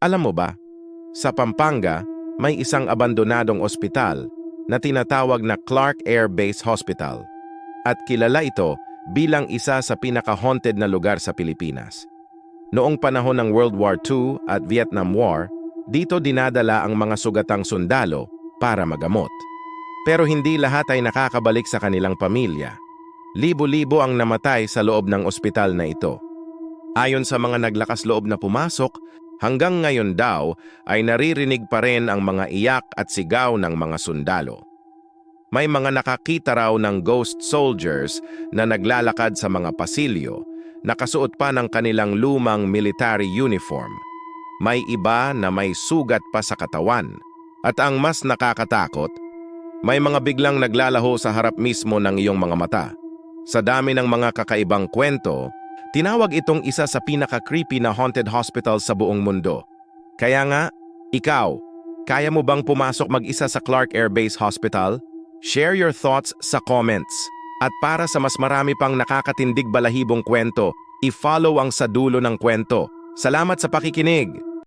Alam mo ba, sa Pampanga, may isang abandonadong ospital na tinatawag na Clark Air Base Hospital at kilala ito bilang isa sa pinaka-haunted na lugar sa Pilipinas. Noong panahon ng World War II at Vietnam War, dito dinadala ang mga sugatang sundalo para magamot. Pero hindi lahat ay nakakabalik sa kanilang pamilya. Libo-libo ang namatay sa loob ng ospital na ito. Ayon sa mga naglakas loob na pumasok, hanggang ngayon daw ay naririnig pa rin ang mga iyak at sigaw ng mga sundalo. May mga nakakita raw ng ghost soldiers na naglalakad sa mga pasilyo, nakasuot pa ng kanilang lumang military uniform. May iba na may sugat pa sa katawan. At ang mas nakakatakot, may mga biglang naglalaho sa harap mismo ng iyong mga mata. Sa dami ng mga kakaibang kwento, tinawag itong isa sa pinaka-creepy na haunted hospital sa buong mundo. Kaya nga, ikaw, kaya mo bang pumasok mag-isa sa Clark Air Base Hospital? Share your thoughts sa comments. At para sa mas marami pang nakakatindig balahibong kwento, i-follow ang Sa Dulo ng Kwento. Salamat sa pakikinig!